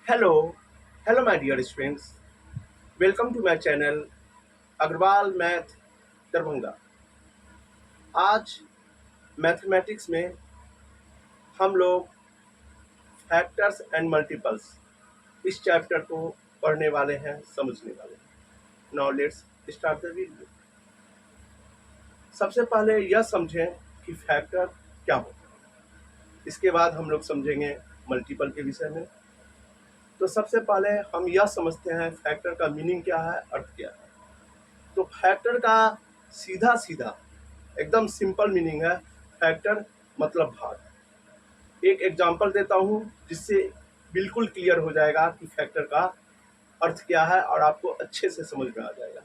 Hello, hello my dear students. Welcome to my channel Agrawal math Darbhanga. आज mathematics में हम लोग फैक्टर्स एंड मल्टीपल्स इस चैप्टर को पढ़ने वाले हैं, समझने वाले हैं। Now let's start the video. सबसे पहले यह समझें कि फैक्टर क्या होता है, इसके बाद हम लोग समझेंगे मल्टीपल के विषय में। तो सबसे पहले हम यह समझते हैं फैक्टर का मीनिंग क्या है, अर्थ क्या है। तो फैक्टर का सीधा सीधा एकदम सिंपल मीनिंग है, फैक्टर मतलब भाग। एक एग्जांपल देता हूँ जिससे बिल्कुल क्लियर हो जाएगा कि फैक्टर का अर्थ क्या है और आपको अच्छे से समझ में आ जाएगा।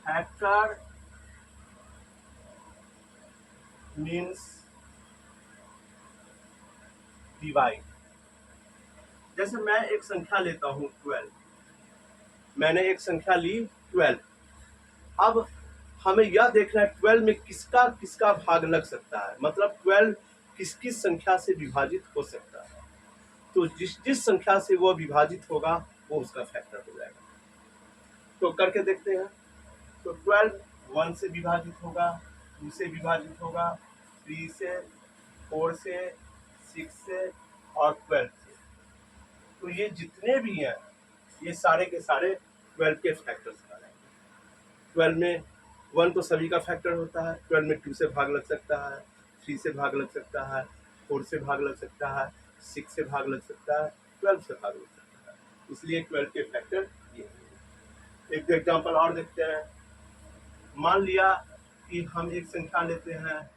Factor means divide. जैसे मैं एक संख्या लेता हूँ 12, मैंने एक संख्या ली 12। अब हमें यह देखना है 12 में किसका किसका भाग लग सकता है, मतलब 12 किस किस संख्या से विभाजित हो सकता है। तो जिस जिस संख्या से वह विभाजित होगा वो उसका फैक्टर हो जाएगा। तो करके देखते हैं। तो 12 1 से विभाजित होगा, 2 से विभाजित होगा, 3 से, 4 से, 6 से और 12 से। तो ये जितने भी हैं ये सारे के सारे 12 के फैक्टर्स का हैं। 12 में 1 तो सभी का फैक्टर होता है, 12 में 2 से भाग लग सकता है, 3 से भाग लग सकता है, 4 से भाग लग सकता है, 6 से भाग लग सकता है, 12 से भाग लग सकता है। इसलिए 12 के फैक्टर ये हैं। एक एग्जांपल और देखते हैं। मान लिया कि हम एक संख्या लेते हैं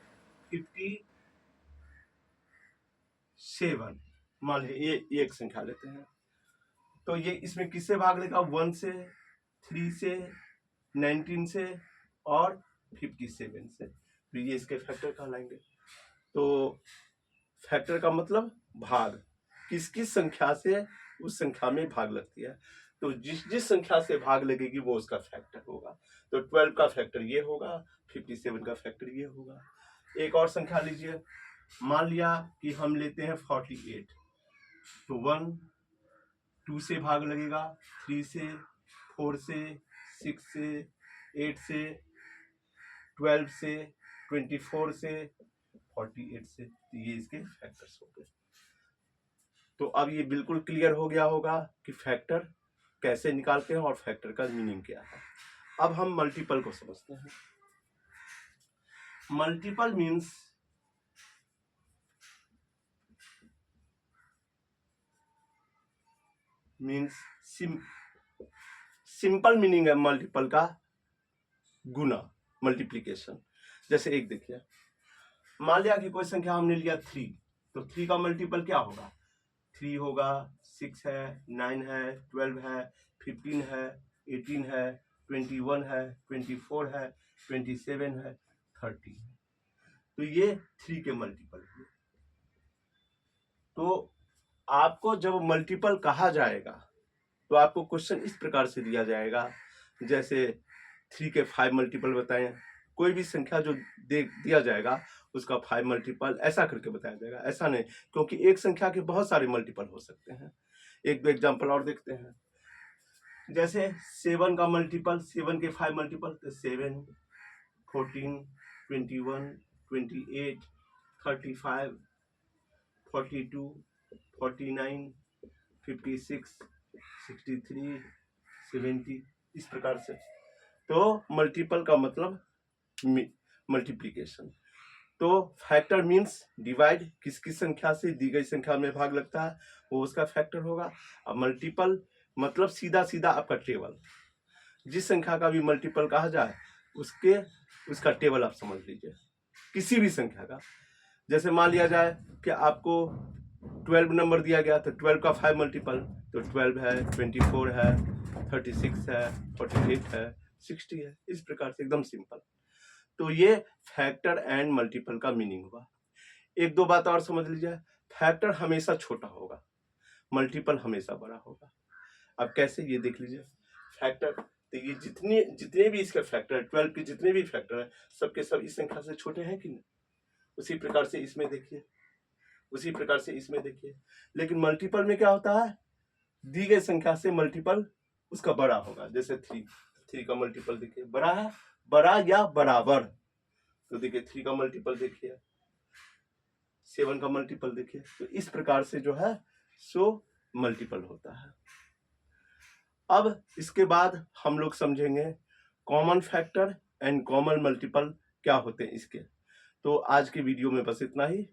57। मान लीजिए ये एक संख्या लेते हैं, तो ये इसमें किससे भाग लेगा, 1 से, 3 से, 19 से और 57 से। तो ये इसके फैक्टर कहलाएंगे। तो फैक्टर का मतलब भाग, किस किस संख्या से उस संख्या में भाग लगती है। तो जिस जिस संख्या से भाग लगेगी वो उसका फैक्टर होगा। तो 12 का फैक्टर ये होगा, 57 का फैक्टर ये होगा। एक और संख्या लीजिए। मान लिया कि हम लेते हैं 48। तो 1 2 से भाग लगेगा, 3 से, 4 से, 6 से, 8 से, 12 से, 24 से, 48 से। तो ये इसके फैक्टर्स हो गए। तो अब ये बिल्कुल क्लियर हो गया होगा कि फैक्टर कैसे निकालते हैं और फैक्टर का मीनिंग क्या है। अब हम मल्टीपल को समझते हैं। मल्टीपल मीन्स सिंपल मीनिंग है मल्टीपल का, गुना, मल्टीप्लीकेशन। जैसे एक देखिए, मान लिया कि कोई संख्या हमने लिया 3, तो 3 का मल्टीपल क्या होगा, 3 होगा, 6 है, 9 है, 12 है, 15 है, 18 है, 21 है, 24 है, 27 है, 30 है। तो ये 3 के मल्टीपल हुए। तो आपको जब मल्टीपल कहा जाएगा तो आपको क्वेश्चन इस प्रकार से दिया जाएगा, जैसे 3 के 5 मल्टीपल बताएं। कोई भी संख्या जो दिया जाएगा उसका 5 मल्टीपल ऐसा करके बताया जाएगा, ऐसा नहीं, क्योंकि एक संख्या के बहुत सारे मल्टीपल हो सकते हैं। एक दो एग्जांपल और देखते हैं। जैसे 7 का मल्टीपल, 7 के 5 मल्टीपल, तो 7, 14, 21, 28, 35, 42, 49, 56, 63, 70, इस प्रकार से। तो मल्टीपल का मतलब मल्टीप्लीकेशन। तो फैक्टर मीन्स डिवाइड, किस किस संख्या से दी गई संख्या में भाग लगता है वो उसका फैक्टर होगा। अब मल्टीपल मतलब सीधा सीधा आपका टेबल, जिस संख्या का भी मल्टीपल कहा जाए उसका टेबल आप समझ लीजिए, किसी भी संख्या का। जैसे मान लिया जाए कि आपको 12 नंबर दिया गया, तो 12 का 5 मल्टीपल, तो 12 है, 24 है, 36 है, 48 है, 60 है, इस प्रकार से एकदम सिंपल। तो ये फैक्टर एंड मल्टीपल का मीनिंग हुआ। एक दो बात और समझ लीजिए, फैक्टर हमेशा छोटा होगा, मल्टीपल हमेशा बड़ा होगा। अब कैसे, ये देख लीजिए। फैक्टर, तो ये जितने जितने भी इसके फैक्टर है, 12 के जितने भी फैक्टर है सबके सब इस संख्या से छोटे हैं कि नहीं। उसी प्रकार से इसमें देखिए, उसी प्रकार से इसमें देखिए। लेकिन मल्टीपल में क्या होता है, दी गई संख्या से मल्टीपल उसका बड़ा होगा। जैसे 3 का मल्टीपल देखिए बड़ा है, बड़ा या बराबर। तो देखिए 3 का मल्टीपल देखिए, 7 का मल्टीपल देखिए। तो इस प्रकार से जो है सो मल्टीपल होता है। अब इसके बाद हम लोग समझेंगे common factor and common multiple क्या होते हैं इसके। तो आज के वीडियो में बस इतना ही।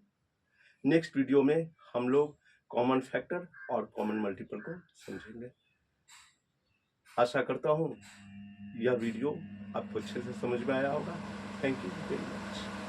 नेक्स्ट वीडियो में हम लोग कॉमन फैक्टर और कॉमन मल्टीपल को समझेंगे। आशा करता हूँ यह वीडियो आपको अच्छे से समझ में आया होगा। Thank you very much.